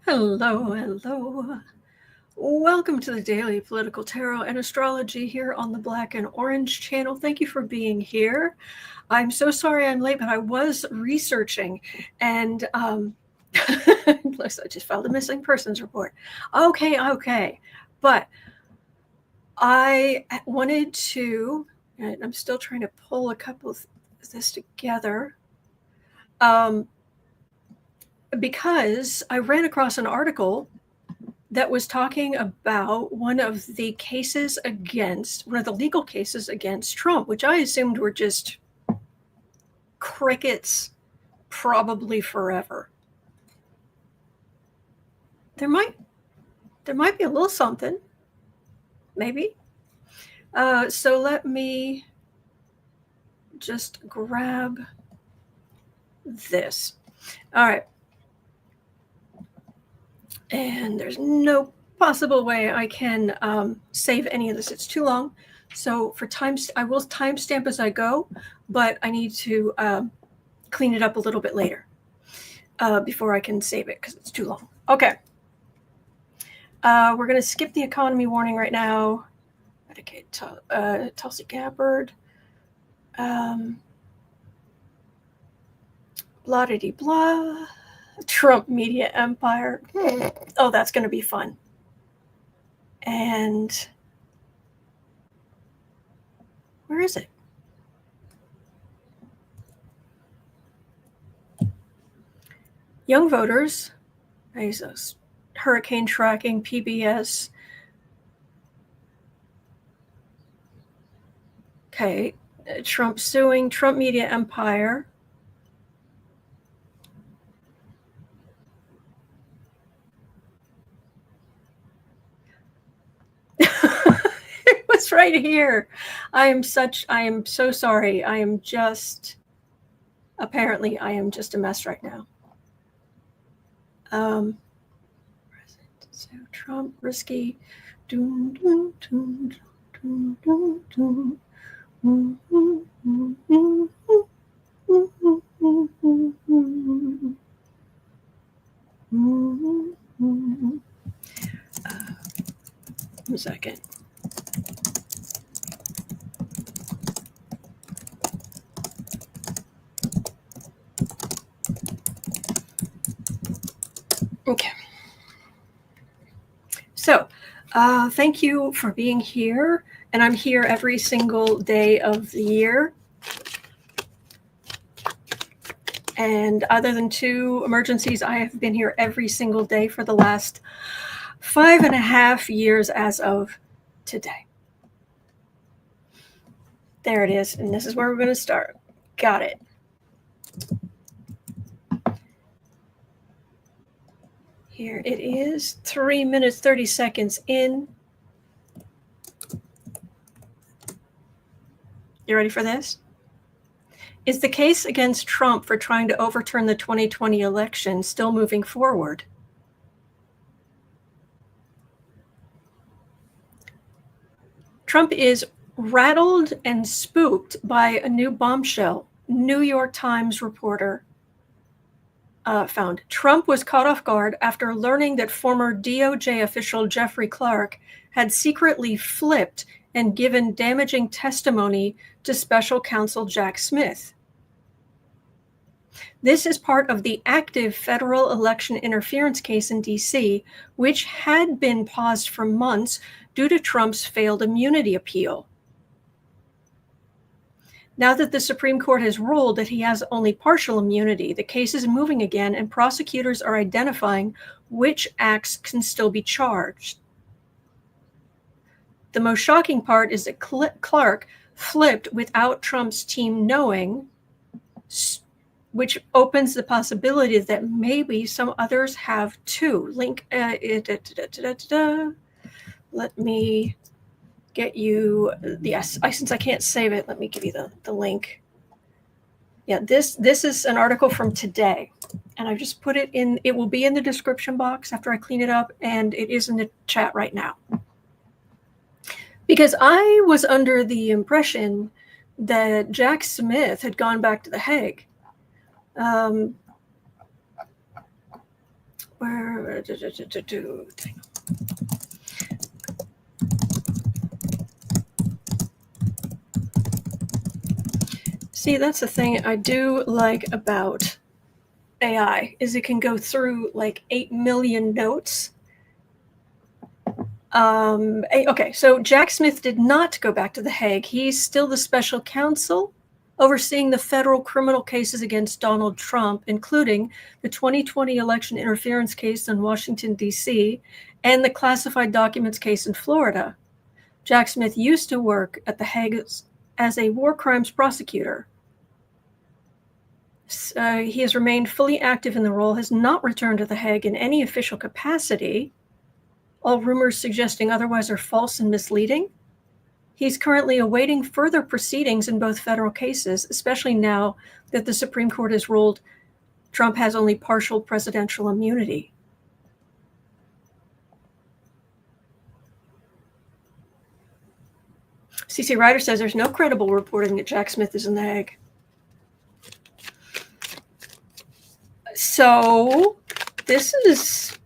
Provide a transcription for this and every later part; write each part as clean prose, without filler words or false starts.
Hello, hello. Welcome to the Daily Political Tarot and Astrology here on the Black and Orange channel. Thank you for being here. I'm so sorry I'm late, but I was researching and plus I just filed a missing persons report. Okay. But I wanted to, and I'm still trying to pull a couple of this together. Because I ran across an article that was talking about one of the legal cases against Trump, which I assumed were just crickets, probably forever. There might be a little something, maybe. So let me just grab this. All right. And there's no possible way I can save any of this. It's too long. So for times, I will timestamp as I go, but I need to clean it up a little bit later before I can save it because it's too long. Okay. We're going to skip the economy warning right now. Medicaid, Tulsi Gabbard. Blah-de-de-blah. Trump media empire. Oh, that's going to be fun. And where is it? Young voters. Jesus. Hurricane tracking, PBS. Okay. Trump suing Trump media empire. It was right here. I am so sorry. Apparently I am just a mess right now. So Trump risky. One second. Okay. So, thank you for being here. And I'm here every single day of the year. And other than 2 emergencies, I have been here every single day for the last 5.5 years as of today. There it is. And this is where we're going to start. Got it. Here it is, 3 minutes, 30 seconds in. You ready for this? Is the case against Trump for trying to overturn the 2020 election still moving forward? Trump is rattled and spooked by a new bombshell. New York Times reporter found Trump was caught off guard after learning that former DOJ official Jeffrey Clark had secretly flipped and given damaging testimony to special counsel Jack Smith. This is part of the active federal election interference case in D.C., which had been paused for months due to Trump's failed immunity appeal. Now that the Supreme Court has ruled that he has only partial immunity, the case is moving again, and prosecutors are identifying which acts can still be charged. The most shocking part is that Clark flipped without Trump's team knowing, which opens the possibility that maybe some others have too. Let me get you, yes, since I can't save it, let me give you the link. Yeah, this is an article from today, and I've just put it in. It will be in the description box after I clean it up, and it is in the chat right now. Because I was under the impression that Jack Smith had gone back to The Hague. Where where see, that's the thing I do like about AI, is it can go through like 8 million notes. Okay, so Jack Smith did not go back to The Hague. He's still the special counsel overseeing the federal criminal cases against Donald Trump, including the 2020 election interference case in Washington, D.C., and the classified documents case in Florida. Jack Smith used to work at The Hague as a war crimes prosecutor. He has remained fully active in the role, has not returned to The Hague in any official capacity. All rumors suggesting otherwise are false and misleading. He's currently awaiting further proceedings in both federal cases, especially now that the Supreme Court has ruled Trump has only partial presidential immunity. CC Ryder says there's no credible reporting that Jack Smith is in The Hague. So this is...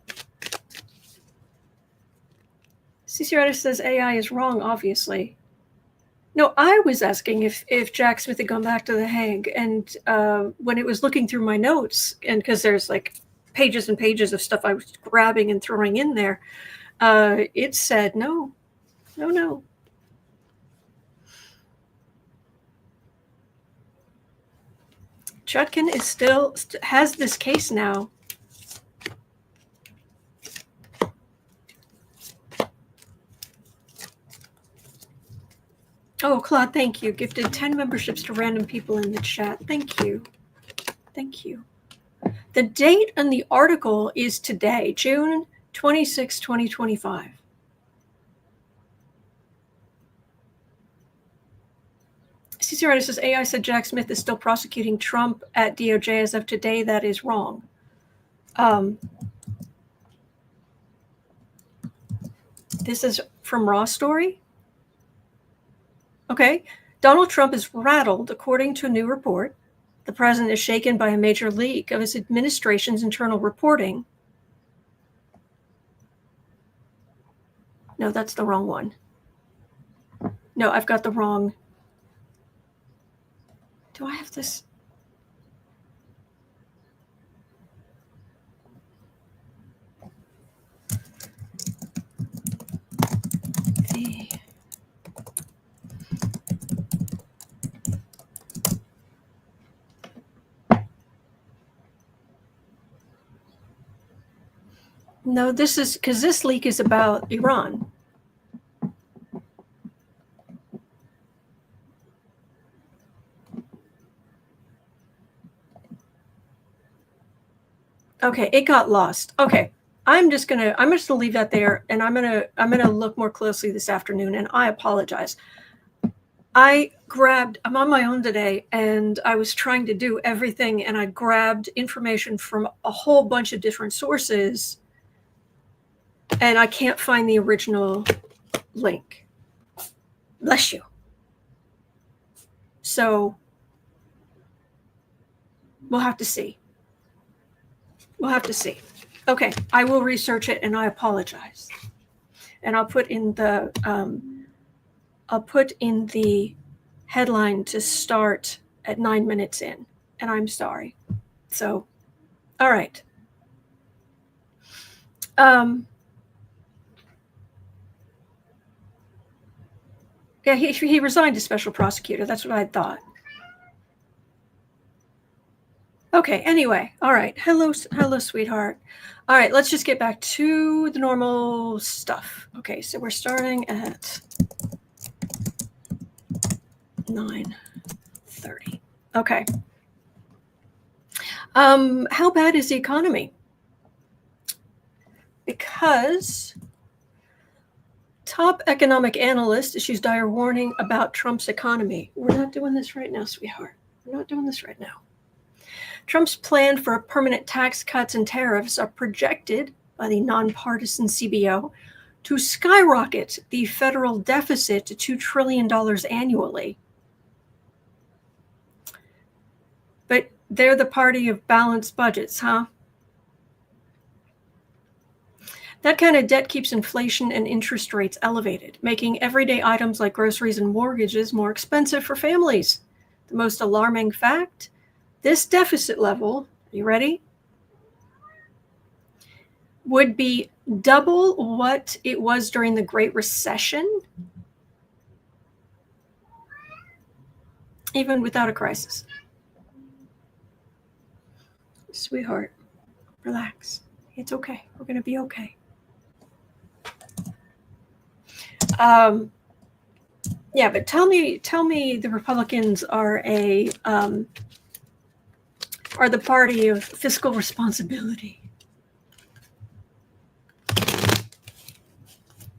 CC Ryder says AI is wrong, obviously. No, I was asking if Jack Smith had gone back to The Hague, and when it was looking through my notes, and because there's like pages and pages of stuff I was grabbing and throwing in there, it said no. Chutkin is still has this case now. Oh, Claude, thank you. Gifted 10 memberships to random people in the chat. Thank you. Thank you. The date on the article is today, June 26, 2025. CC Ryder says AI said Jack Smith is still prosecuting Trump at DOJ as of today. That is wrong. This is from Raw Story. Okay. Donald Trump is rattled, according to a new report. The president is shaken by a major leak of his administration's internal reporting. No, that's the wrong one. No, I've got the wrong. Do I have this? No, this is because this leak is about Iran. Okay, it got lost. Okay, I'm just gonna leave that there, and I'm gonna look more closely this afternoon. And I apologize. I'm on my own today, and I was trying to do everything, and I grabbed information from a whole bunch of different sources, and I can't find the original link. Bless you. So we'll have to see. Okay, I will research it, and I apologize. And I'll put in the headline to start at 9 minutes in, and I'm sorry. So, all right. Yeah, he resigned as special prosecutor. That's what I thought. Okay, anyway, all right. Hello, sweetheart. All right, let's just get back to the normal stuff. Okay, so we're starting at 9:30. Okay. How bad is the economy? Because top economic analyst issues dire warning about Trump's economy. We're not doing this right now, sweetheart. We're not doing this right now. Trump's plan for permanent tax cuts and tariffs are projected by the nonpartisan CBO to skyrocket the federal deficit to $2 trillion annually. But they're the party of balanced budgets, huh? That kind of debt keeps inflation and interest rates elevated, making everyday items like groceries and mortgages more expensive for families. The most alarming fact, this deficit level, are you ready? Would be double what it was during the Great Recession, even without a crisis. Sweetheart, relax. It's okay. We're going to be okay. Yeah, but tell me the Republicans are the party of fiscal responsibility.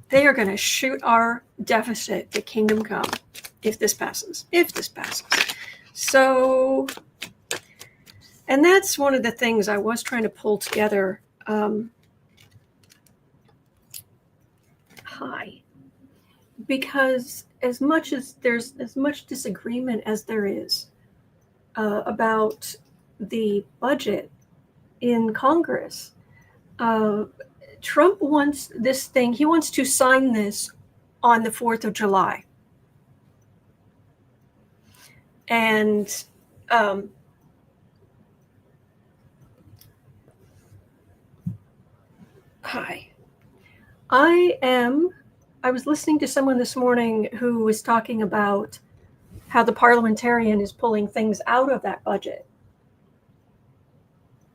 They are going to shoot our deficit to kingdom come if this passes. So, and that's one of the things I was trying to pull together. Because as much as there's as much disagreement as there is about the budget in Congress, Trump wants this thing. He wants to sign this on the 4th of July. And I was listening to someone this morning who was talking about how the parliamentarian is pulling things out of that budget.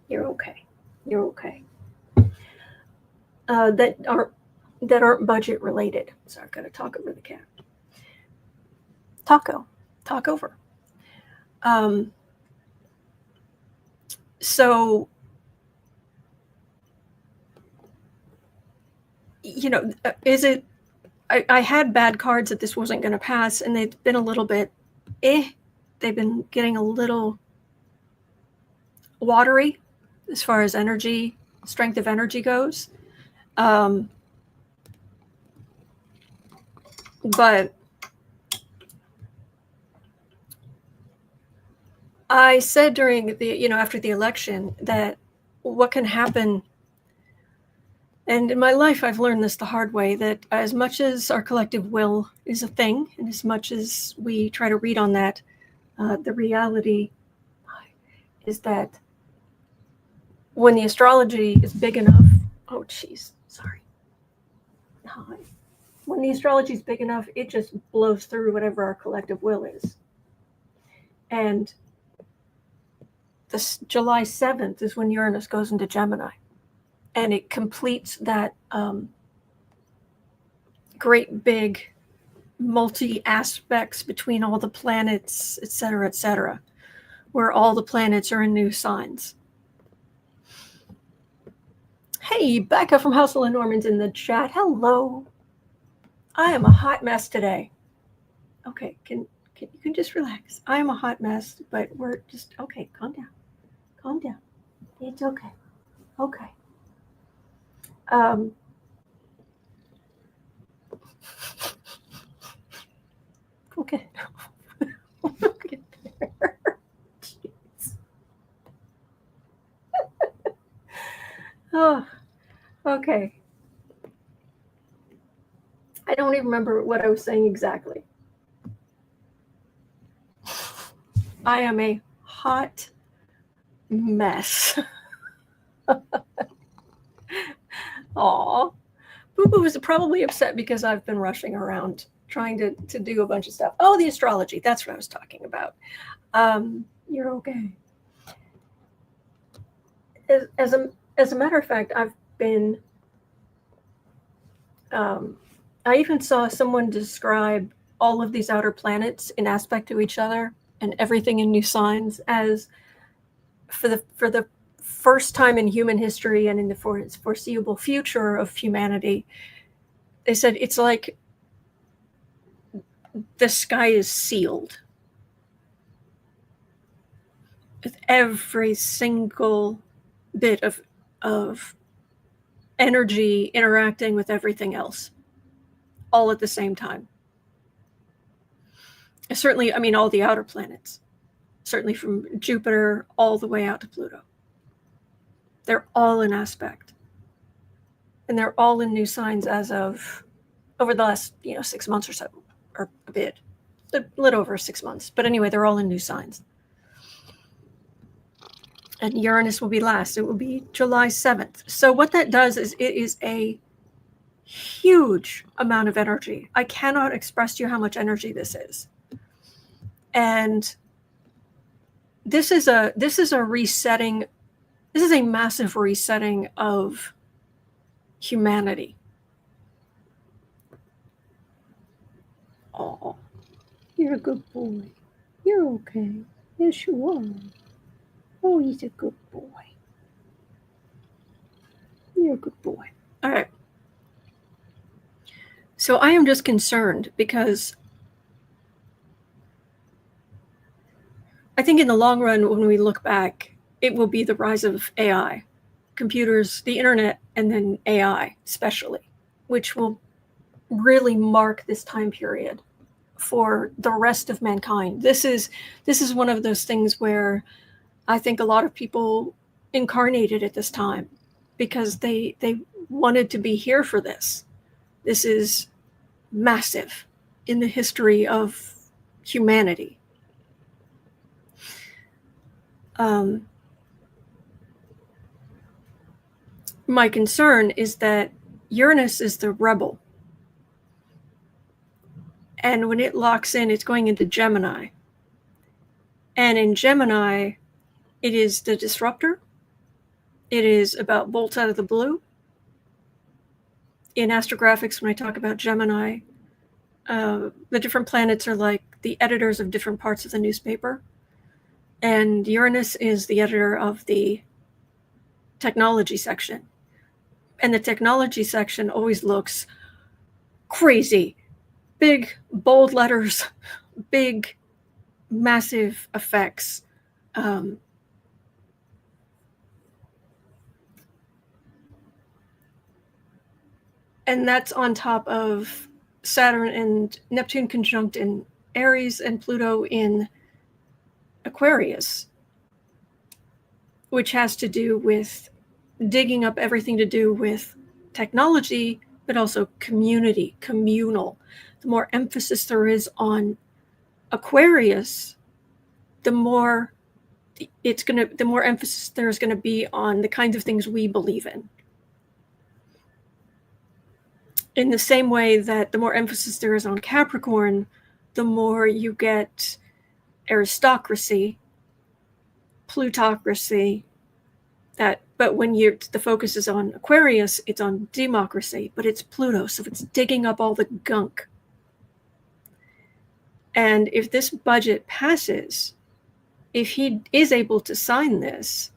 You're okay. That aren't budget related. So I've got to talk over the cat. Talk over. So, is it? I had bad cards that this wasn't going to pass, and they've been a little bit, They've been getting a little watery as far as strength of energy goes. But I said during after the election that what can happen. And in my life, I've learned this the hard way, that as much as our collective will is a thing, and as much as we try to read on that, the reality is that when the astrology is big enough, when the astrology is big enough, it just blows through whatever our collective will is. And this July 7th is when Uranus goes into Gemini. And it completes that great big multi-aspects between all the planets, et cetera, where all the planets are in new signs. Hey, Becca from House of Norman's in the chat. Hello. I am a hot mess today. Okay, you can just relax. I am a hot mess, but we're just okay. Calm down. It's okay. Okay. Okay. Oh, okay. I don't even remember what I was saying exactly. I am a hot mess. Aw. Boo-Boo was probably upset because I've been rushing around trying to do a bunch of stuff. Oh, the astrology. That's what I was talking about. You're okay. As a matter of fact, I've been... I even saw someone describe all of these outer planets in aspect to each other and everything in new signs as for the first time in human history and in the foreseeable future of humanity. They said it's like the sky is sealed with every single bit of energy interacting with everything else all at the same time. Certainly, I mean, all the outer planets, certainly from Jupiter all the way out to Pluto. They're all in aspect. And they're all in new signs as of over the last 6 months or so, or a little over 6 months. But anyway, they're all in new signs. And Uranus will be last. It will be July 7th. So what that does is it is a huge amount of energy. I cannot express to you how much energy this is. And this is a resetting. This is a massive resetting of humanity. Oh, you're a good boy. You're okay. Yes, you are. Oh, he's a good boy. You're a good boy. All right. So I am just concerned because I think in the long run, when we look back, it will be the rise of AI, computers, the internet, and then AI especially, which will really mark this time period for the rest of mankind. This is one of those things where I think a lot of people incarnated at this time because they wanted to be here for this. This is massive in the history of humanity. My concern is that Uranus is the rebel. And when it locks in, it's going into Gemini. And in Gemini, it is the disruptor. It is about bolts out of the blue. In astrographics, when I talk about Gemini, the different planets are like the editors of different parts of the newspaper. And Uranus is the editor of the technology section. And the technology section always looks crazy. Big, bold letters, big, massive effects. And that's on top of Saturn and Neptune conjunct in Aries and Pluto in Aquarius, which has to do with digging up everything to do with technology, but also communal. The more emphasis there is on Aquarius, the more emphasis there's going to be on the kinds of things we believe in. In the same way that the more emphasis there is on Capricorn, the more you get aristocracy, plutocracy, but when the focus is on Aquarius, it's on democracy, but it's Pluto, so it's digging up all the gunk. And if this budget passes, if he is able to sign this,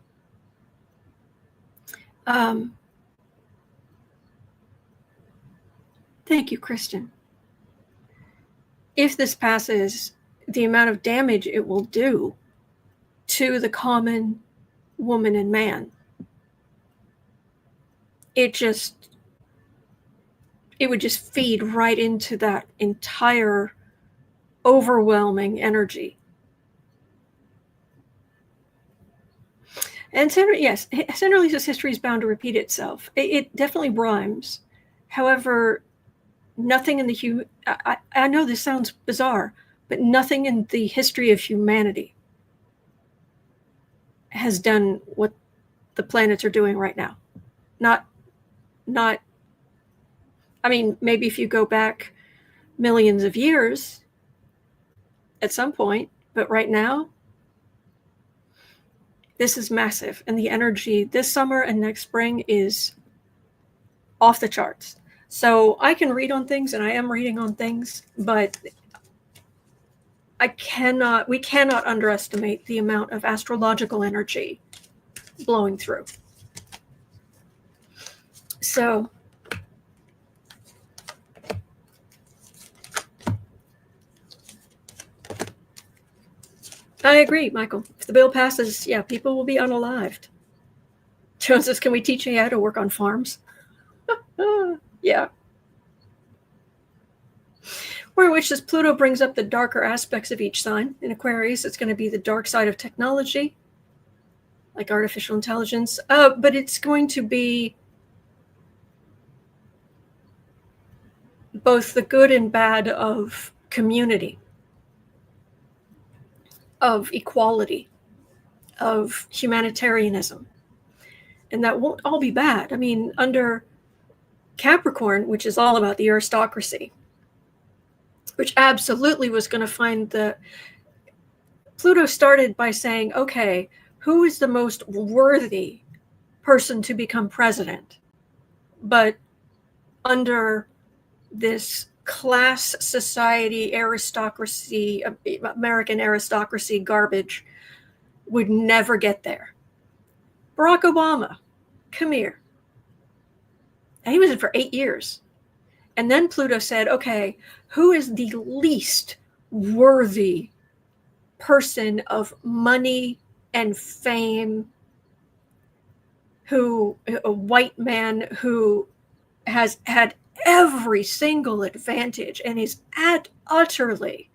thank you, Kristen. If this passes, the amount of damage it will do to the common woman and man, it would just feed right into that entire overwhelming energy. And Senator Lisa's history is bound to repeat itself. It definitely rhymes. However, nothing in the I know this sounds bizarre, but nothing in the history of humanity has done what the planets are doing right now. Not I mean, maybe if you go back millions of years at some point, but right now, this is massive. And the energy this summer and next spring is off the charts. So I can read on things, and I am reading on things, but we cannot underestimate the amount of astrological energy blowing through. So I agree, Michael. If the bill passes, people will be unalived. Jones says, can we teach AI to work on farms? Yeah. Where which says Pluto brings up the darker aspects of each sign. In Aquarius, it's going to be the dark side of technology, like artificial intelligence. But it's going to be both the good and bad of community, of equality, of humanitarianism. And that won't all be bad. I mean, under Capricorn, which is all about the aristocracy, which absolutely was going to find the... Pluto started by saying, okay, who is the most worthy person to become president? But under this class society, aristocracy, American aristocracy garbage, would never get there. Barack Obama, come here. And he was in for 8 years. And then Pluto said, okay, who is the least worthy person of money and fame, who, a white man who has had every single advantage and is utterly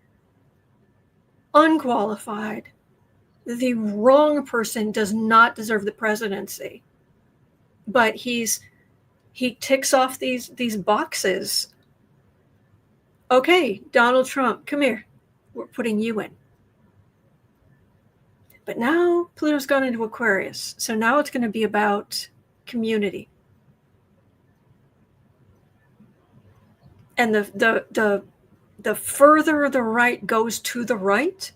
unqualified. The wrong person does not deserve the presidency. But he ticks off these boxes. Okay, Donald Trump, come here. We're putting you in. But now Pluto's gone into Aquarius. So now it's going to be about community. And the further the right goes to the right,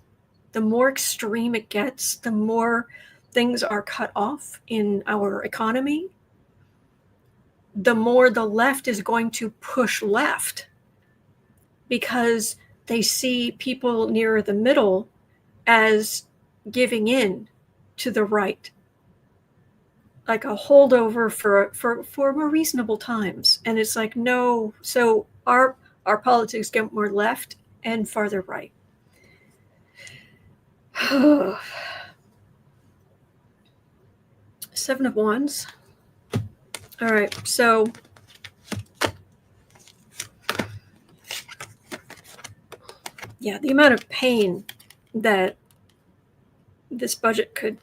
the more extreme it gets, the more things are cut off in our economy, the more the left is going to push left, because they see people near the middle as giving in to the right, like a holdover for more reasonable times. And it's like, no, so our politics get more left and farther right. Seven of Wands. All right, so yeah, the amount of pain that this budget could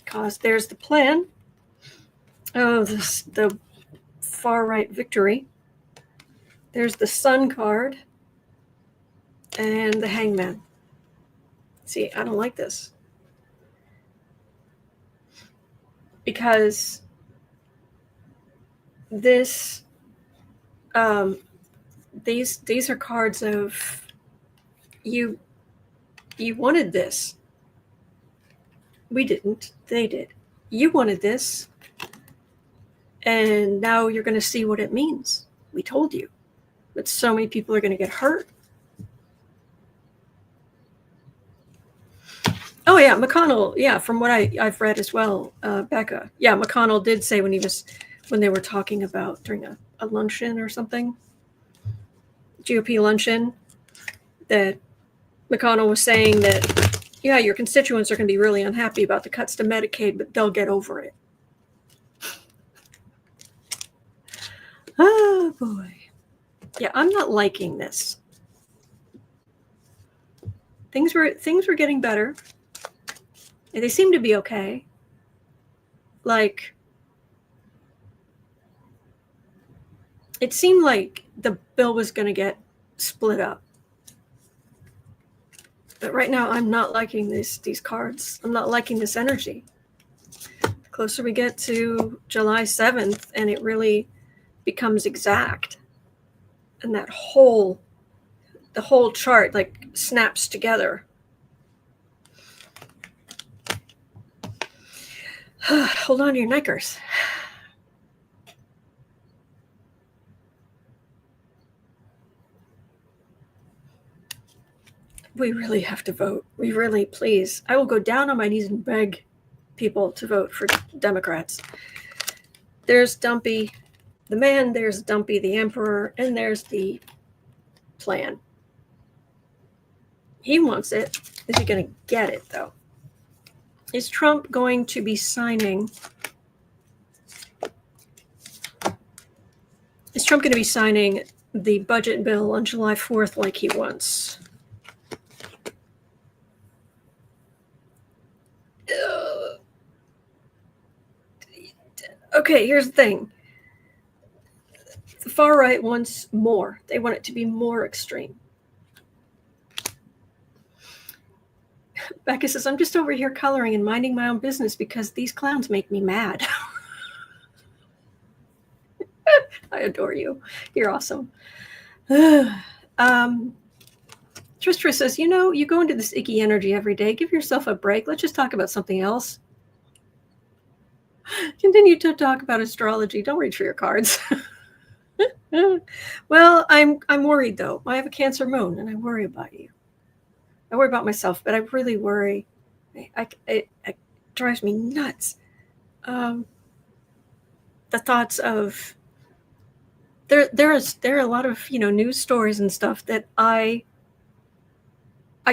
cause. There's the plan. Oh, the far right victory. There's the Sun card and the Hangman. See, I don't like this, because this these are cards of you wanted this. We didn't. They did. You wanted this. And now you're going to see what it means. We told you. But so many people are going to get hurt. Oh, yeah, McConnell. Yeah, from what I've read as well, Becca. Yeah, McConnell did say when they were talking about during a luncheon or something, GOP luncheon, that McConnell was saying that, yeah, your constituents are going to be really unhappy about the cuts to Medicaid, but they'll get over it. Oh, boy. Yeah, I'm not liking this. Things were getting better. And they seem to be okay. Like, it seemed like the bill was going to get split up. But right now, I'm not liking these cards. I'm not liking this energy. The closer we get to July 7th, and it really becomes exact, and the whole chart like snaps together. Hold on to your knickers. We really have to vote. We really, please. I will go down on my knees and beg people to vote for Democrats. There's Dumpy, the man, there's Dumpy, the emperor, and there's the plan. He wants it. Is he going to get it, though? Is Trump going to be signing... Is Trump going to be signing the budget bill on July 4th like he wants? Okay, here's the thing. The far right wants more. They want it to be more extreme. Becca says, I'm just over here coloring and minding my own business because these clowns make me mad. I adore you. You're awesome. Tristra says, you go into this icky energy every day. Give yourself a break. Let's just talk about something else. Continue to talk about astrology. Don't reach for your cards. Well, I'm worried, though. I have a Cancer moon, and I worry about you. I worry about myself, but I really worry. It drives me nuts. The thoughts of there are a lot of news stories and stuff that I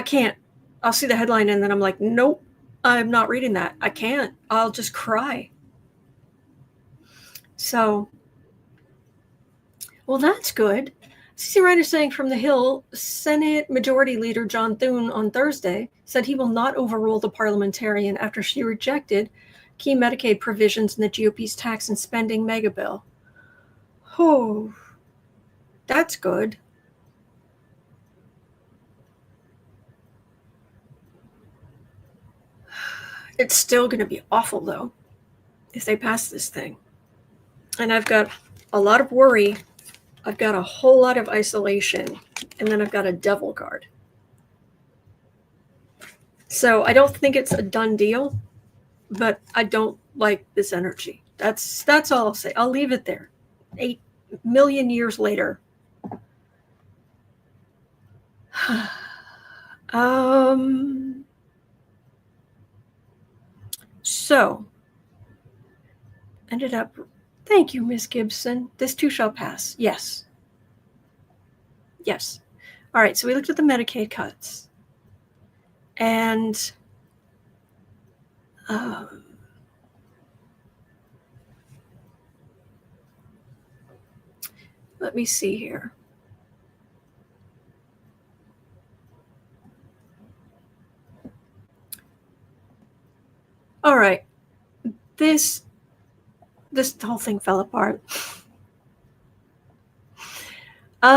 can't. I'll see the headline and then I'm like, nope, I'm not reading that. I can't. I'll just cry. So, well, that's good. CC Ryder saying from the Hill, Senate Majority Leader John Thune on Thursday said he will not overrule the parliamentarian after she rejected key Medicaid provisions in the GOP's tax and spending mega bill. Oh, that's good. It's still going to be awful, though, if they pass this thing. And I've got a lot of worry. I've got a whole lot of isolation. And then I've got a devil card. So I don't think it's a done deal, but I don't like this energy. That's all I'll say. I'll leave it there. 8 million years later. So ended up, thank you, Miss Gibson. This too shall pass. Yes. Yes. All right. So we looked at the Medicaid cuts. And let me see here. All right. This whole thing fell apart. There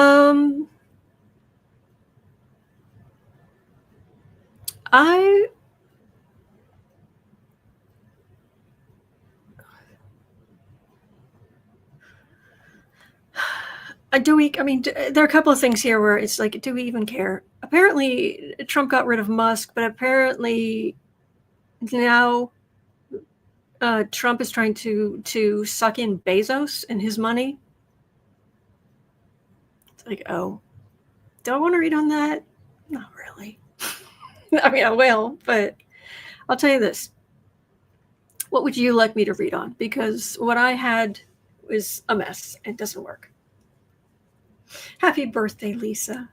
are a couple of things here where it's like, do we even care? Apparently, Trump got rid of Musk, but apparently now Trump is trying to suck in Bezos and his money. It's like, oh, do I want to read on that? Not really. I mean, I will, but I'll tell you this. What would you like me to read on? Because what I had was a mess. It doesn't work. Happy birthday, Lisa.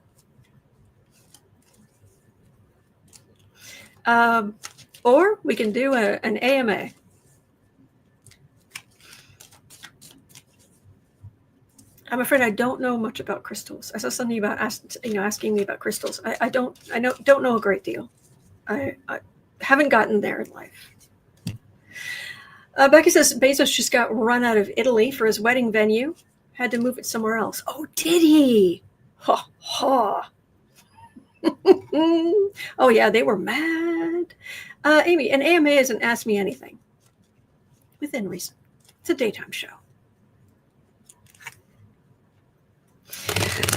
Or we can do an AMA. I'm afraid I don't know much about crystals. I saw something about asking me about crystals. I don't know a great deal. I haven't gotten there in life. Becky says Bezos just got run out of Italy for his wedding venue. Had to move it somewhere else. Oh, did he? Ha ha. Oh yeah, they were mad. Amy, an AMA isn't Ask Me Anything. Within reason. It's a daytime show.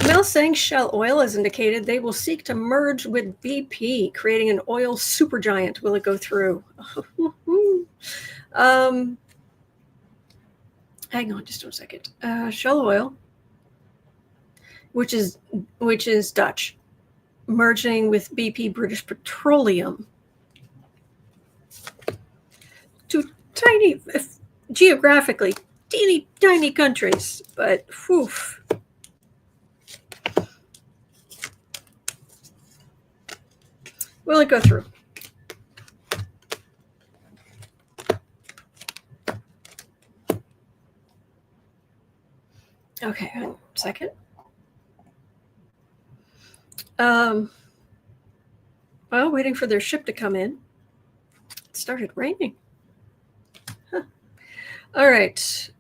Mel saying Shell Oil has indicated they will seek to merge with BP, creating an oil supergiant. Will it go through? Hang on just a second. Shell Oil, which is Dutch, merging with BP, British Petroleum. Two tiny, geographically, teeny tiny countries, but whew. Will it go through? Okay, hang on a second. Well, waiting for their ship to come in. It started raining. Huh. All right.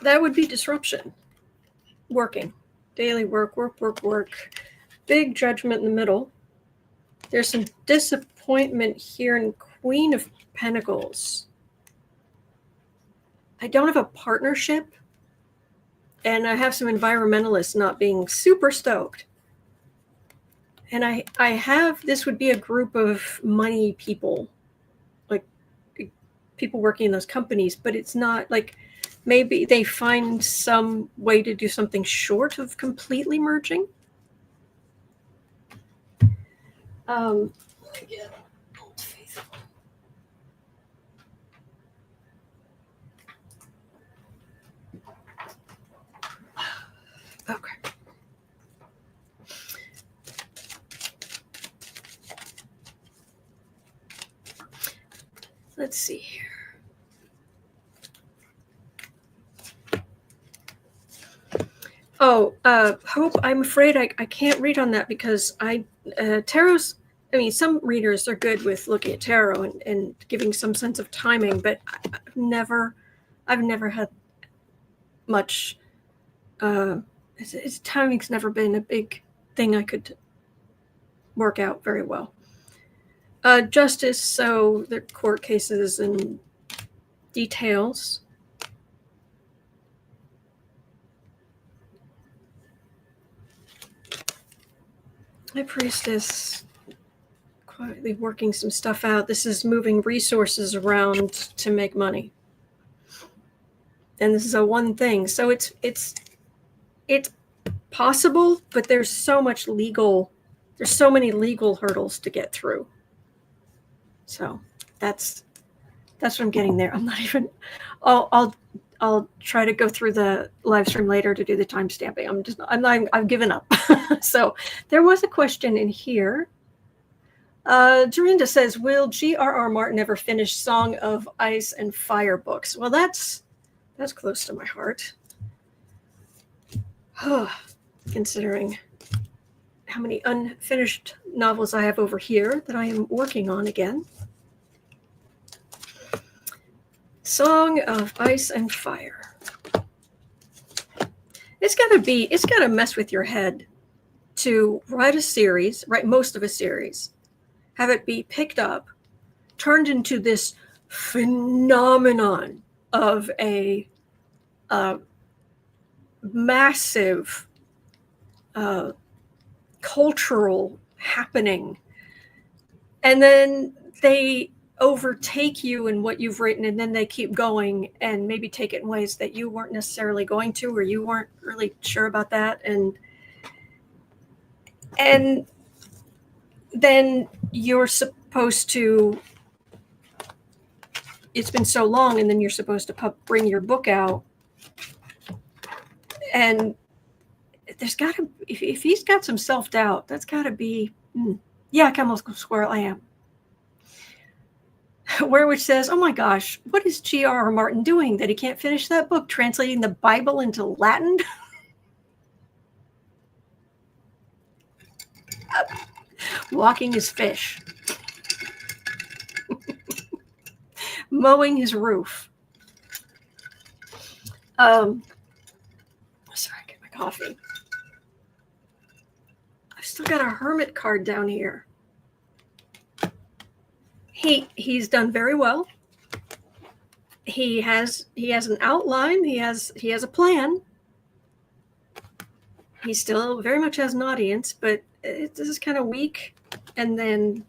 that would be disruption. Working. Daily work. Big judgment in the middle. There's some disappointment here in Queen of Pentacles. I don't have a partnership, and I have some environmentalists not being super stoked. And I have, this would be a group of money people, like people working in those companies, but it's not like, maybe they find some way to do something short of completely merging. Again, Old Faithful. Okay. Let's see here. Oh, Hope, I'm afraid I can't read on that because tarot's, I mean, some readers are good with looking at tarot and giving some sense of timing, but I've never had much, timing's never been a big thing I could work out very well. Justice, so the court cases and details. High Priestess, quietly working some stuff out. This is moving resources around to make money. And this is a one thing. So it's possible, but there's so many legal hurdles to get through. So that's what I'm getting there. I'm not even, I'll try to go through the live stream later to do the time stamping. I've given up. So there was a question in here. Dorinda says, will G.R.R. Martin ever finish Song of Ice and Fire books? Well, that's close to my heart. Considering how many unfinished novels I have over here that I am working on again. Song of Ice and Fire. It's got to mess with your head to write most of a series, have it be picked up, turned into this phenomenon of a massive cultural happening, and then they overtake you in what you've written, and then they keep going and maybe take it in ways that you weren't necessarily going to, or you weren't really sure about that, and then you're supposed to, it's been so long, and then you're supposed to bring your book out, and there's got to, if he's got some self-doubt, that's got to be, yeah, chemical squirrel, I am. Which says, oh my gosh, what is G.R.R. Martin doing that he can't finish that book, translating the Bible into Latin? Walking his fish. Mowing his roof. Sorry, get my coffee. I've still got a hermit card down here. He's done very well. He has an outline. He has a plan. He still very much has an audience, but this is kind of weak. And then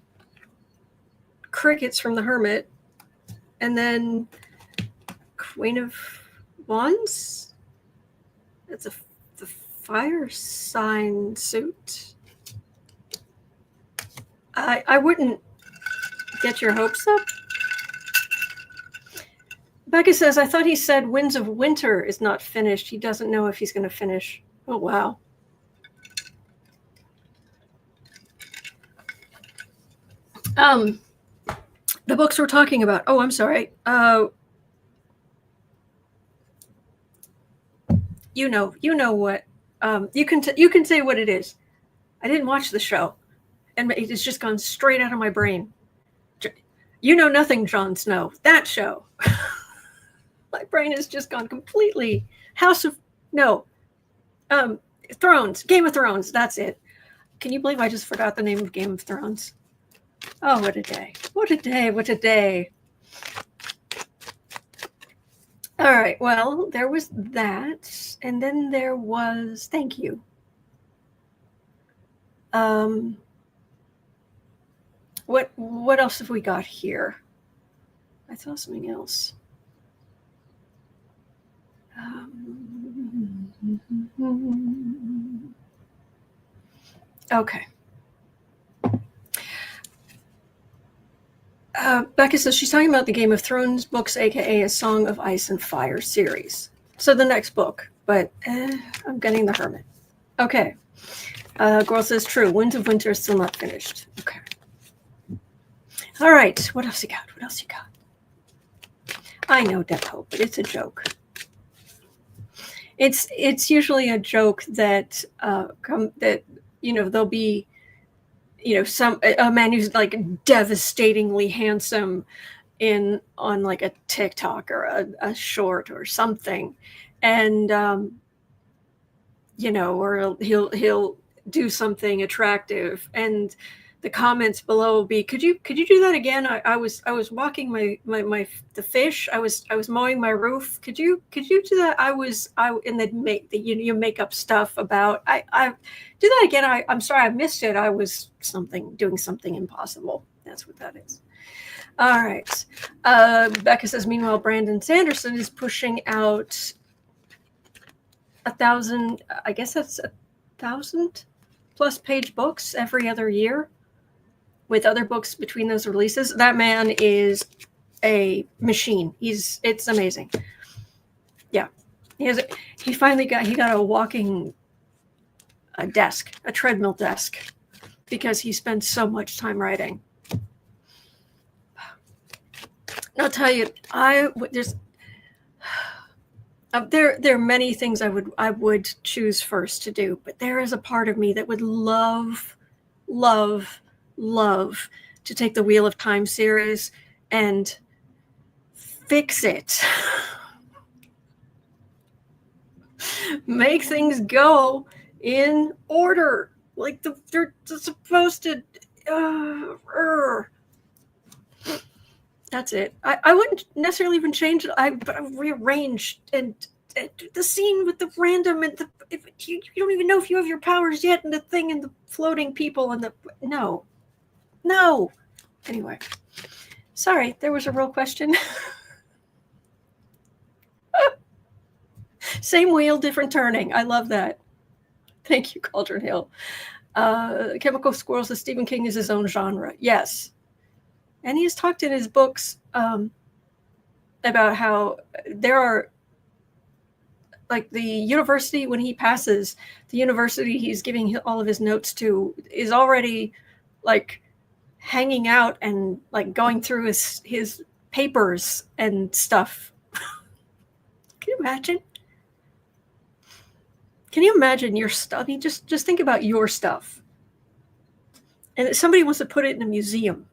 crickets from the Hermit, and then Queen of Wands. That's the fire sign suit. I wouldn't get your hopes up. Becca says, I thought he said Winds of Winter is not finished. He doesn't know if he's going to finish. Oh, wow. The books we're talking about. Oh, I'm sorry. You know what? You can say what it is. I didn't watch the show, and it's just gone straight out of my brain. You Know Nothing, Jon Snow. That show. My brain has just gone completely Thrones, Game of Thrones. That's it. Can you believe I just forgot the name of Game of Thrones? Oh, what a day. What a day. What a day. All right. Well, there was that. And then there was, thank you. What else have we got here? I saw something else. Okay. Becca says she's talking about the Game of Thrones books, aka a Song of Ice and Fire series. So the next book, but I'm getting The Hermit. Okay. Girl says true. Winds of Winter is still not finished. Okay. All right. What else you got? What else you got? I know, Death Hope, but it's a joke. It's usually a joke that there'll be a man who's like devastatingly handsome on like a TikTok or a short or something, and or he'll do something attractive, and the comments below will be, could you do that again? I was walking the fish. I was mowing my roof. Could you do that? You make up stuff about I do that again. I'm sorry, I missed it. I was doing something impossible. That's what that is. All right. Becca says, meanwhile, Brandon Sanderson is pushing out 1,000. I guess that's 1,000 plus page books every other year, with other books between those releases. That man is a machine. It's amazing. Yeah. He got a walking desk, a treadmill desk, because he spends so much time writing. I'll tell you, there are many things I would choose first to do, but there is a part of me that would love to take the Wheel of Time series and fix it. Make things go in order. Like they're supposed to. That's it. I wouldn't necessarily even change it. But I rearrange and the scene with the random and you don't even know if you have your powers yet, and the thing and the floating people and no. Anyway, sorry, there was a real question. Same wheel, different turning. I love that. Thank you, Cauldron Hill. Chemical Squirrel says Stephen King is his own genre. Yes. And he has talked in his books about how there are, like, the university, when he passes, the university he's giving all of his notes to is already, like, hanging out and, like, going through his papers and stuff. Can you imagine? Can you imagine your stuff? I mean, just think about your stuff. And somebody wants to put it in a museum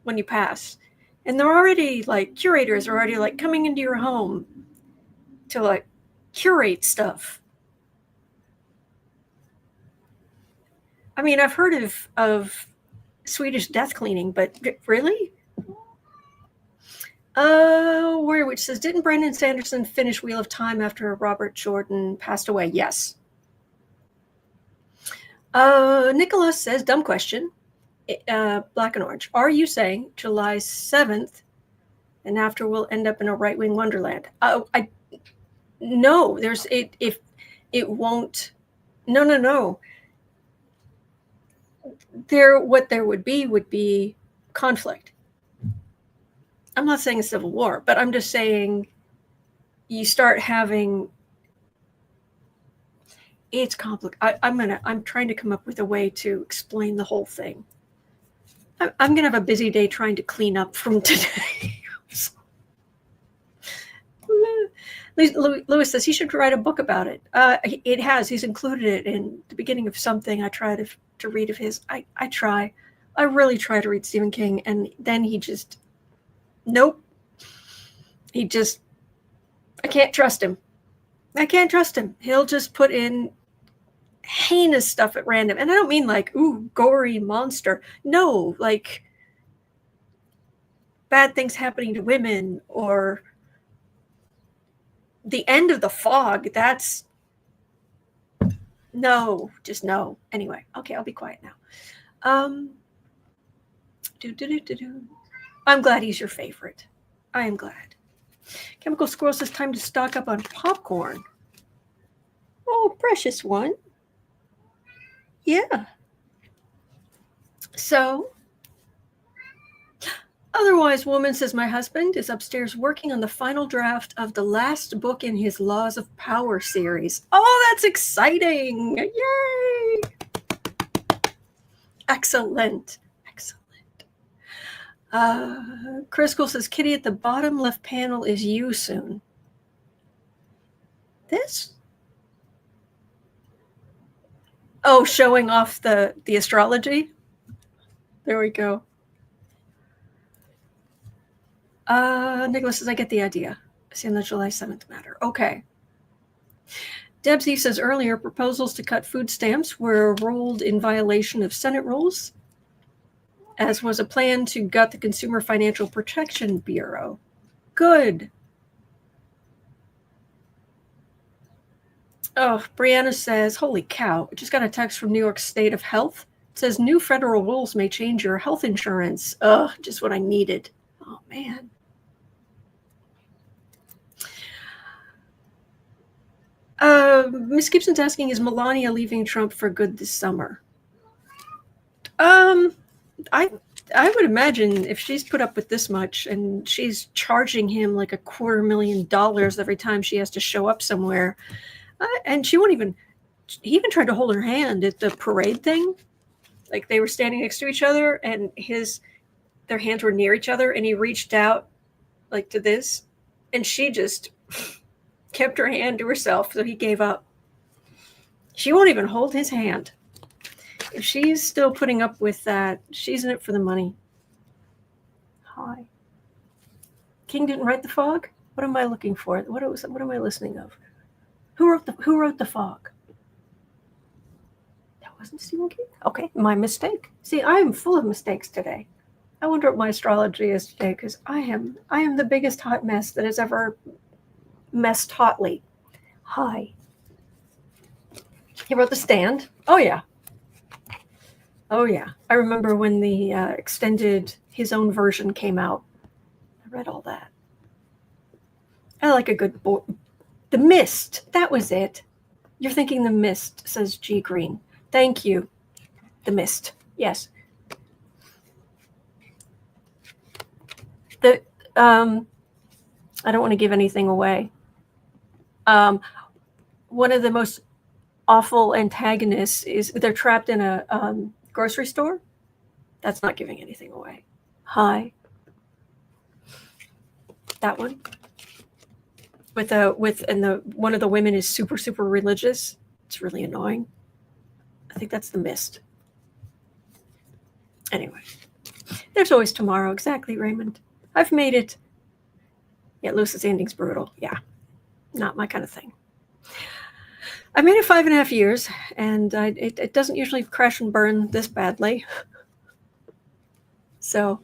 when you pass. And they're already, like, curators are already, like, coming into your home to, like, curate stuff. I mean, I've heard of Swedish death cleaning, but really? Warrior Witch says, didn't Brandon Sanderson finish Wheel of Time after Robert Jordan passed away? Yes. Nicholas says, dumb question. Black and Orange. Are you saying July 7th and after we'll end up in a right-wing wonderland? No, if it won't. No. What there would be conflict. I'm not saying a civil war, but I'm just saying you start having. It's complicated. I'm trying to come up with a way to explain the whole thing. I'm gonna have a busy day trying to clean up from today. Lewis says he should write a book about it. It has. He's included it in the beginning of something I try to read of his. I try. I really try to read Stephen King, and then he just. Nope. He just I can't trust him. I can't trust him. He'll just put in heinous stuff at random. And I don't mean like, ooh, gory monster. No, like bad things happening to women or the end of the fog. That's no, just no. Anyway, okay, I'll be quiet now. I'm glad he's your favorite. I am glad. Chemical Squirrel says time to stock up on popcorn. Oh, precious one. Yeah. So, otherwise, woman says my husband is upstairs working on the final draft of the last book in his Laws of Power series. Oh, that's exciting. Yay. Excellent. Crisco says, Kitty, at the bottom left panel is you soon. This? Oh, showing off the astrology? There we go. Nicholas says, I get the idea. It's in the July 7th matter. Okay. Debsy says earlier, proposals to cut food stamps were rolled in violation of Senate rules, as was a plan to gut the Consumer Financial Protection Bureau. Good. Oh, Brianna says, holy cow, I just got a text from New York State of Health. It says new federal rules may change your health insurance. Ugh, just what I needed. Oh, man. Miss Gibson's asking, is Melania leaving Trump for good this summer? I would imagine if she's put up with this much and she's charging him like $250,000 every time she has to show up somewhere, and she won't even, he even tried to hold her hand at the parade thing. Like they were standing next to each other and their hands were near each other and he reached out like to this and she just kept her hand to herself. So he gave up. She won't even hold his hand. If she's still putting up with that, she's in it for the money. Hi. King didn't write the fog? What am I looking for? What am I listening of? Who wrote the fog? That wasn't Stephen King? Okay, my mistake. See, I am full of mistakes today. I wonder what my astrology is today, because I am the biggest hot mess that has ever messed hotly. Hi. He wrote The Stand. Oh yeah. I remember when the extended his own version came out. I read all that. I like a good book. The Mist. That was it. You're thinking The Mist, says G. Green. Thank you. The Mist. Yes. I don't want to give anything away. One of the most awful antagonists is they're trapped in a grocery store. That's not giving anything away. Hi. That one. One of the women is super, super religious. It's really annoying. I think that's The Mist. Anyway. There's always tomorrow. Exactly, Raymond. I've made it. Yeah, Lewis's ending's brutal. Yeah. Not my kind of thing. I made it 5.5 years, and it doesn't usually crash and burn this badly. So,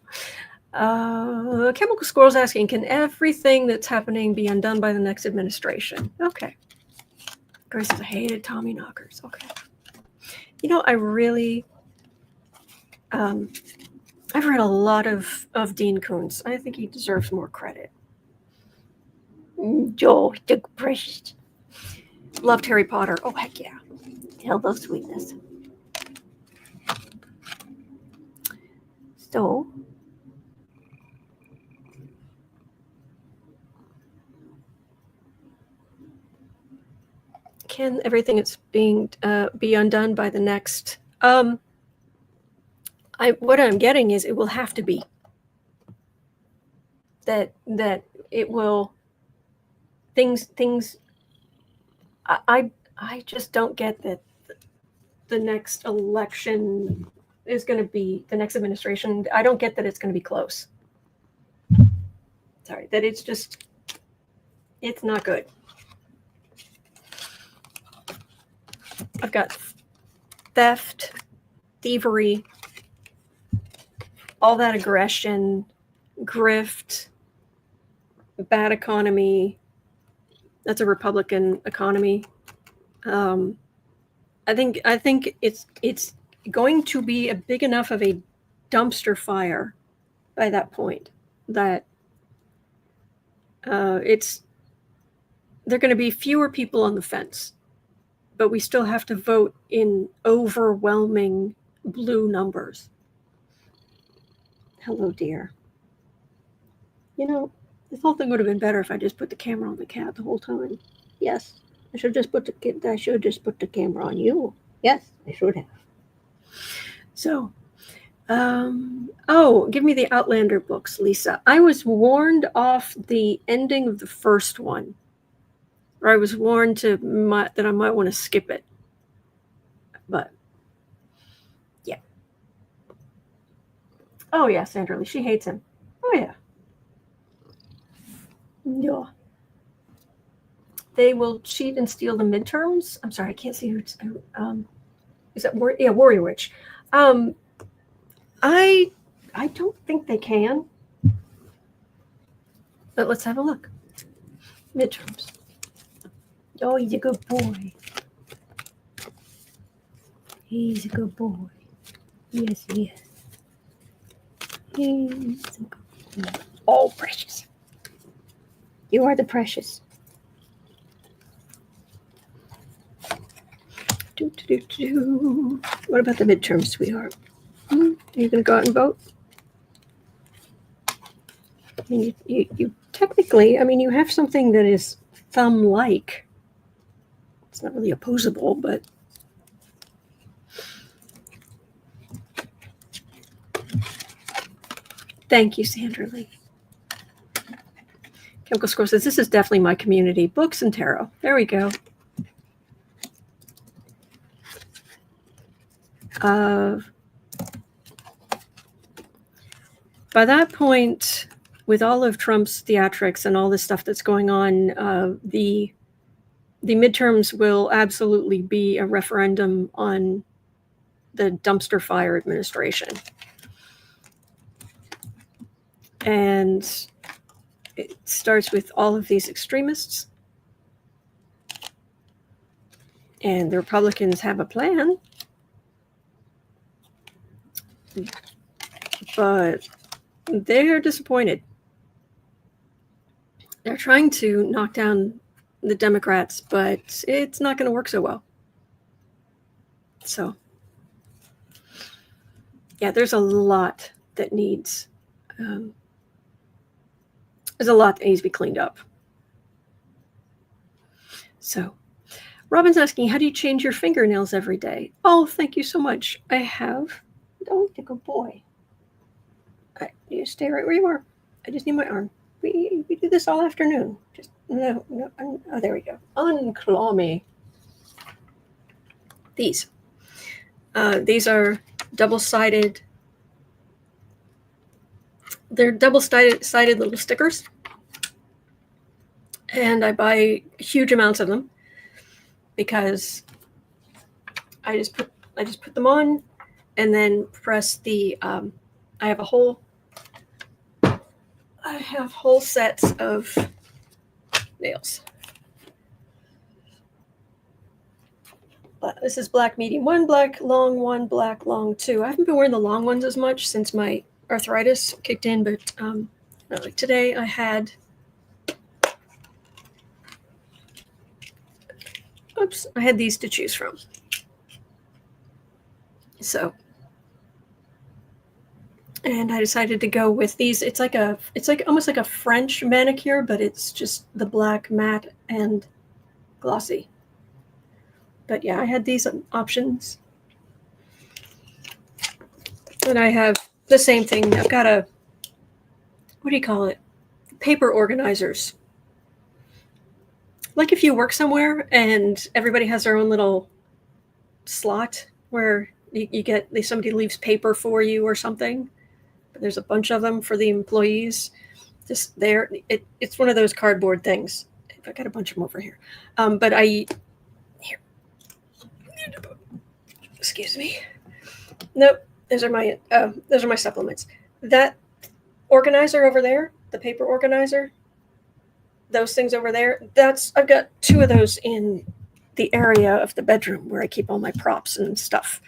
Chemical Squirrel's asking, can everything that's happening be undone by the next administration? Okay. Grace says, I hated Tommy Knockers. Okay. You know, I really, I've read a lot of Dean Koontz. I think he deserves more credit. Joe, the precious. Loved Harry Potter. Oh, heck yeah. Hello, sweetness. So, can everything that's being be undone by the next? What I'm getting is it will have to be. That it will. Things. I just don't get that the next election is going to be the next administration. I don't get that it's going to be close. Sorry, that it's just It's not good. I've got theft, thievery, all that aggression, grift, bad economy. That's a Republican economy. I think it's going to be a big enough of a dumpster fire by that point that there are going to be fewer people on the fence, but we still have to vote in overwhelming blue numbers. Hello, dear. You know, this whole thing would have been better if I just put the camera on the cat the whole time. Yes, I should just put the camera on you. Yes, I should have. So, give me the Outlander books, Lisa. I was warned off the ending of the first one, or I was warned that I might want to skip it. But yeah. Oh yeah, Sandra Lee, she hates him. Oh yeah. Yeah. They will cheat and steal the midterms. I'm sorry, I can't see who. Is that Warrior Witch? I don't think they can. But let's have a look. Midterms. Oh, he's a good boy. He's a good boy. Yes, he is. He's a good boy. Oh, precious. You are the precious. What about the midterms, sweetheart? Are you going to go out and vote? I mean, you technically, I mean, you have something that is thumb-like. It's not really opposable, but thank you, Sandra Lee. Chemical Score says, this is definitely my community. Books and tarot. There we go. By that point, with all of Trump's theatrics and all this stuff that's going on, the midterms will absolutely be a referendum on the dumpster fire administration. And it starts with all of these extremists. And the Republicans have a plan. But they're disappointed. They're trying to knock down the Democrats, but it's not going to work so well. So, yeah, there's a lot that needs to be cleaned up. So, Robin's asking, how do you change your fingernails every day? Oh, thank you so much. I have. Oh, you're a good boy. You stay right where you are. I just need my arm. We do this all afternoon. Just no. Oh, there we go. Unclaw me. These are double-sided. They're double-sided little stickers, and I buy huge amounts of them because I just put them on, and then press the. I have whole sets of nails. This is black medium 1, black long 1, black long 2. I haven't been wearing the long ones as much since my arthritis kicked in, but like today I had these to choose from. So, and I decided to go with these. It's like almost like a French manicure, but it's just the black matte and glossy. But yeah, I had these options. And I have the same thing. I've got what do you call it? Paper organizers. Like if you work somewhere and everybody has their own little slot where you get, somebody leaves paper for you or something. But there's a bunch of them for the employees. Just there, it's one of those cardboard things. I got a bunch of them over here. But here. Excuse me. Nope. Those are my supplements. That organizer over there, the paper organizer, those things over there, I've got 2 of those in the area of the bedroom where I keep all my props and stuff.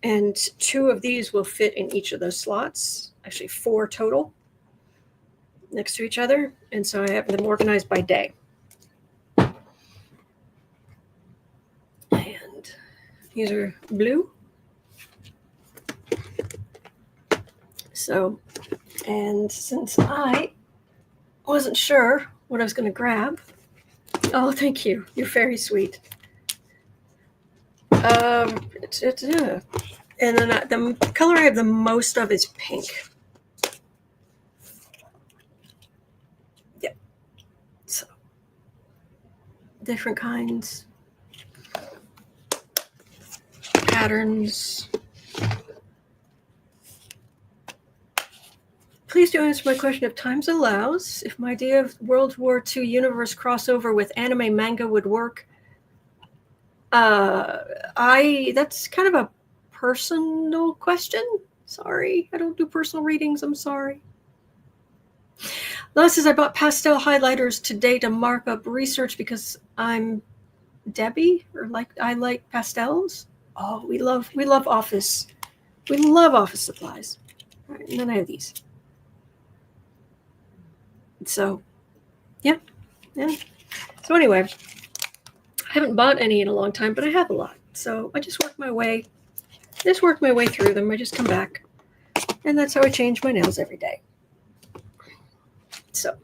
And 2 of these will fit in each of those slots, actually 4 total, next to each other. And so I have them organized by day. And these are blue. So, and since I wasn't sure what I was going to grab, oh, thank you. You're very sweet. And then the color I have the most of is pink. Yep. So, different kinds, patterns. Please do answer my question if times allows. If my idea of World War II universe crossover with anime manga would work. That's kind of a personal question. Sorry, I don't do personal readings. I'm sorry. Last says I bought pastel highlighters today to mark up research because I'm Debbie, or I like pastels. Oh, we love office. We love office supplies. All right, and then I have these. So, yeah. So anyway, I haven't bought any in a long time, but I have a lot. So I just work my way through them. I just come back, and that's how I change my nails every day. So,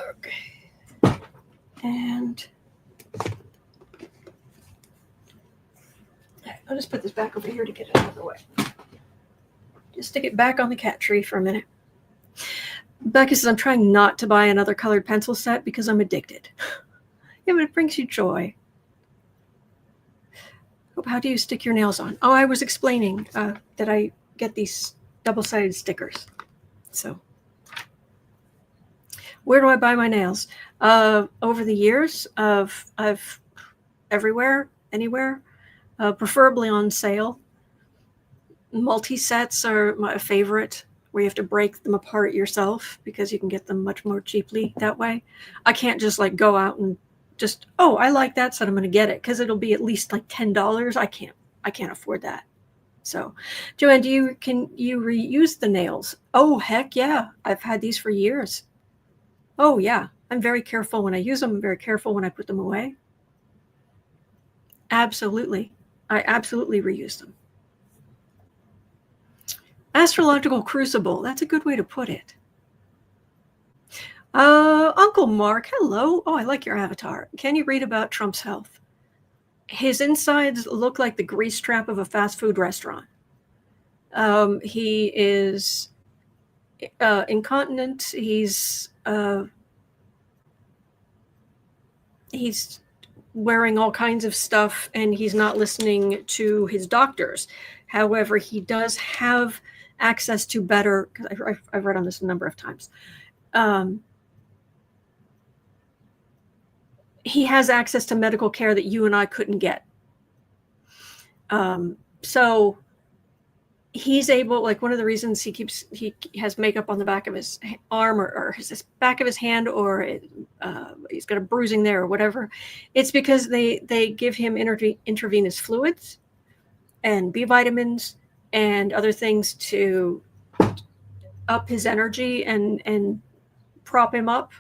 okay, and I'll just put this back over here to get it out of the way. Just stick it back on the cat tree for a minute. Becky says, I'm trying not to buy another colored pencil set because I'm addicted. Yeah, but it brings you joy. How do you stick your nails on? Oh, I was explaining that I get these double-sided stickers. So, where do I buy my nails? Over the years, I've everywhere, anywhere, preferably on sale. Multi-sets are my favorite, where you have to break them apart yourself because you can get them much more cheaply that way. I can't just like go out and just, oh, I like that set, I'm going to get it, because it'll be at least like $10. I can't afford that. So, Joanne, can you reuse the nails? Oh, heck yeah. I've had these for years. Oh, yeah. I'm very careful when I use them. I'm very careful when I put them away. Absolutely. I absolutely reuse them. Astrological crucible. That's a good way to put it. Uncle Mark, hello. Oh, I like your avatar. Can you read about Trump's health? His insides look like the grease trap of a fast food restaurant. He is incontinent. He's wearing all kinds of stuff, and he's not listening to his doctors. However, he does have access to better, because I've read on this a number of times. He has access to medical care that you and I couldn't get. So he's able, like one of the reasons he has makeup on the back of his arm or his back of his hand, or he's got a bruising there or whatever, it's because they give him intravenous fluids and B vitamins and other things to up his energy and prop him up.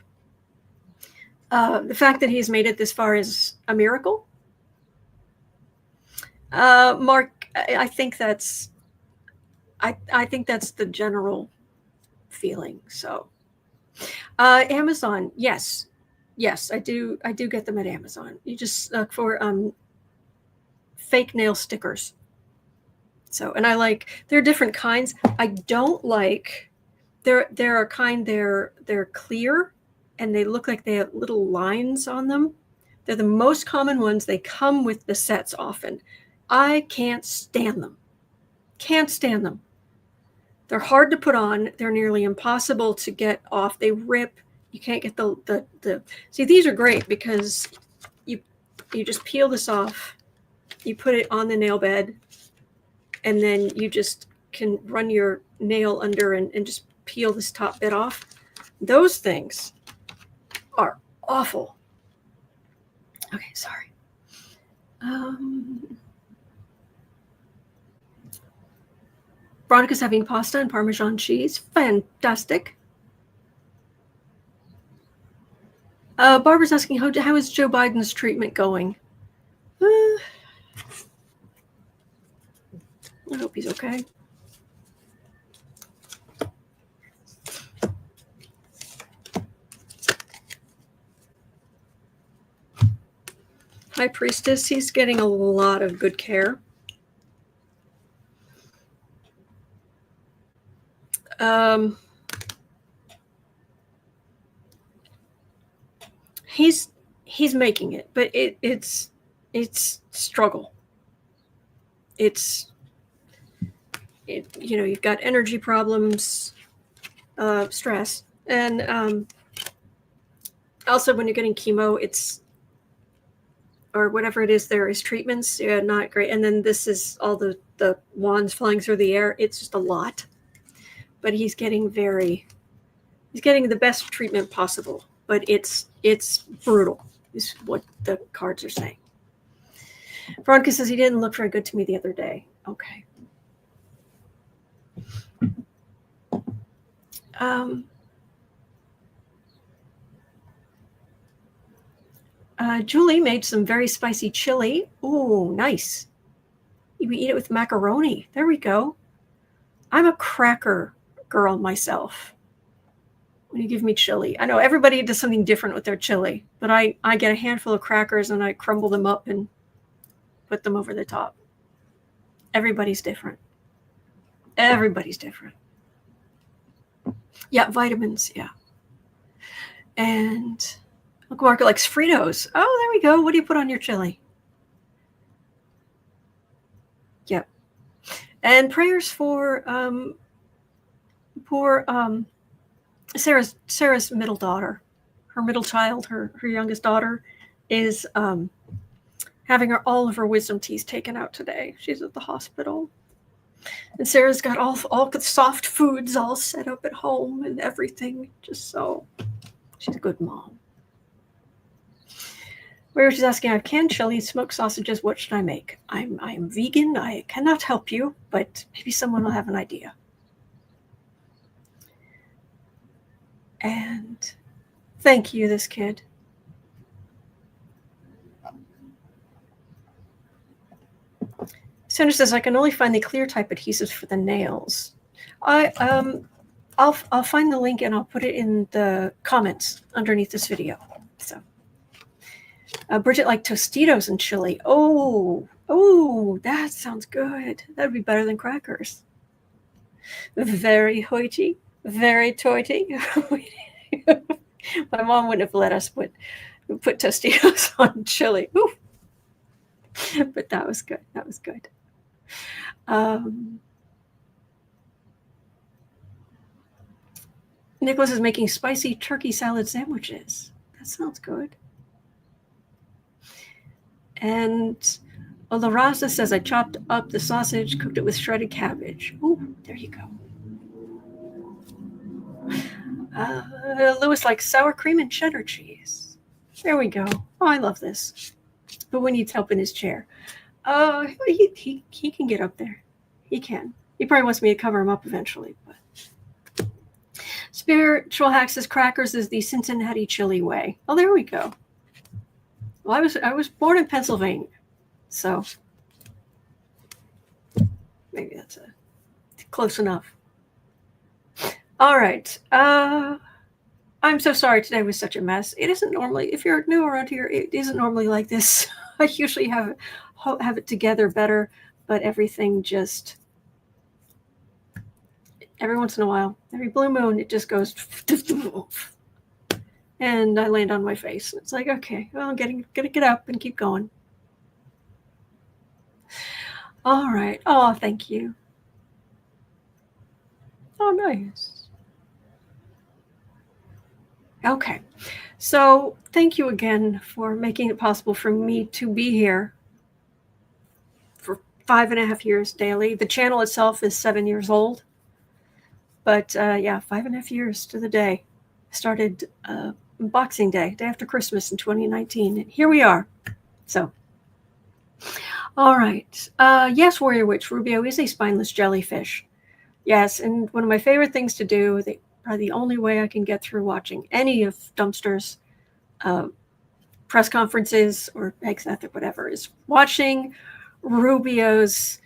The fact that he's made it this far is a miracle. Mark, I think that's the general feeling. So, Amazon, yes, I do get them at Amazon. You just look for fake nail stickers. So, and there are different kinds. I don't like, there are kind, they're clear and they look like they have little lines on them. They're the most common ones. They come with the sets often. I can't stand them. They're hard to put on. They're nearly impossible to get off. They rip You can't get the see, these are great because you just peel this off, you put it on the nail bed, and then you just can run your nail under and just peel this top bit off. Those things are awful. Okay, sorry. Veronica's having pasta and Parmesan cheese. Fantastic. Barbara's asking, how is Joe Biden's treatment going? I hope he's okay. High Priestess, he's getting a lot of good care. He's making it, but it's struggle. You've got energy problems, stress, and also when you're getting chemo, or whatever it is, there is treatments, not great. And then this is all the wands flying through the air. It's just a lot, but he's getting the best treatment possible, but it's brutal, is what the cards are saying. Veronica says he didn't look very good to me the other day. Okay. Julie made some very spicy chili. Ooh, nice. You eat it with macaroni. There we go. I'm a cracker girl myself. When you give me chili, I know everybody does something different with their chili, but I get a handful of crackers and I crumble them up and put them over the top. Everybody's different. Everybody's different. Yeah, vitamins, yeah. And Uncle Marco likes Fritos. Oh, there we go. What do you put on your chili? Yep. And prayers for poor Sarah's middle daughter. Her middle child, her youngest daughter, is having all of her wisdom teeth taken out today. She's at the hospital. And Sarah's got all the soft foods all set up at home and everything. Just so she's a good mom. Where she's asking, I have canned chili, smoked sausages. What should I make? I am vegan. I cannot help you, but maybe someone will have an idea. And thank you, this kid. Sandra says, I can only find the clear type adhesives for the nails. I'll find the link and I'll put it in the comments underneath this video. So, Bridget liked Tostitos and chili. Oh, that sounds good. That'd be better than crackers. Very hoity, very toity. My mom wouldn't have let us put Tostitos on chili. Ooh. But that was good. That was good. Nicholas is making spicy turkey salad sandwiches. That sounds good. And La Raza says, I chopped up the sausage, cooked it with shredded cabbage. Ooh, there you go. Lewis likes sour cream and cheddar cheese. There we go. Oh, I love this. But when he needs help in his chair. He can get up there. He can. He probably wants me to cover him up eventually. But Spiritual Hack says crackers is the Cincinnati chili way. Oh, there we go. Well, I was born in Pennsylvania, so maybe that's close enough. All right. I'm so sorry today was such a mess. It isn't normally, if you're new around here, it isn't normally like this. I usually have it together better, but everything just, every once in a while, every blue moon, it just goes, and I land on my face. It's like, okay, well, I'm gonna get up and keep going. All right. Oh, thank you. Oh, nice. Okay. So thank you again for making it possible for me to be here for 5.5 years daily. The channel itself is 7 years old. But yeah, 5.5 years to the day. Started Boxing Day, day after Christmas in 2019. And here we are. So, all right. Yes, Warrior Witch, Rubio is a spineless jellyfish. Yes, and one of my favorite things to do, probably the only way I can get through watching any of Dumpster's press conferences or exactly whatever, is watching Rubio's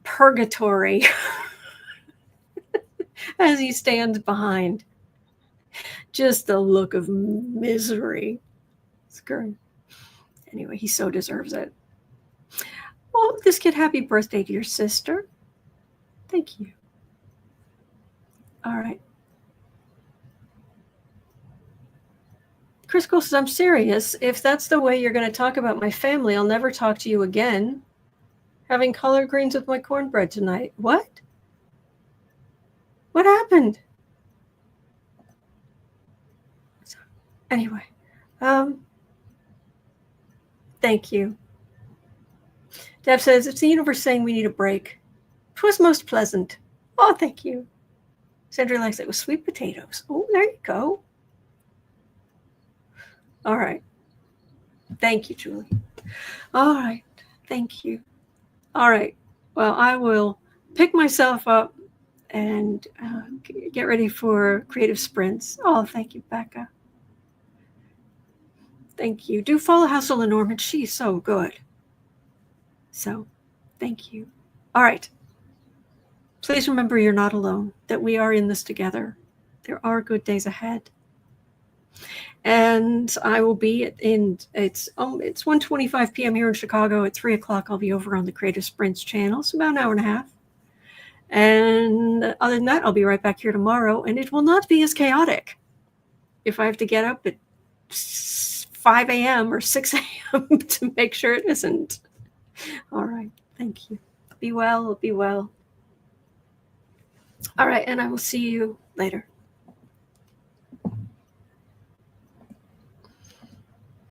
purgatory as he stands behind. Just the look of misery. It's great. Anyway, he so deserves it. Well, this kid, happy birthday to your sister. Thank you. All right. Chris Cole says, I'm serious. If that's the way you're going to talk about my family, I'll never talk to you again. Having collard greens with my cornbread tonight. What? What happened? Anyway, thank you. Deb says, it's the universe saying we need a break. 'Twas most pleasant. Oh, thank you. Sandra likes it with sweet potatoes. Oh, there you go. All right. Thank you, Julie. All right. Thank you. All right. Well, I will pick myself up and get ready for creative sprints. Oh, thank you, Becca. Thank you. Do follow Hustle and Norman. She's so good. So, thank you. All right. Please remember you're not alone, that we are in this together. There are good days ahead. And I will be it's 1:25 p.m. here in Chicago. At 3 o'clock, I'll be over on the Creative Sprints channel. It's about an hour and a half. And other than that, I'll be right back here tomorrow, and it will not be as chaotic if I have to get up at 5 a.m. or 6 a.m. to make sure it isn't. All right. Thank you. Be well. Be well. All right. And I will see you later.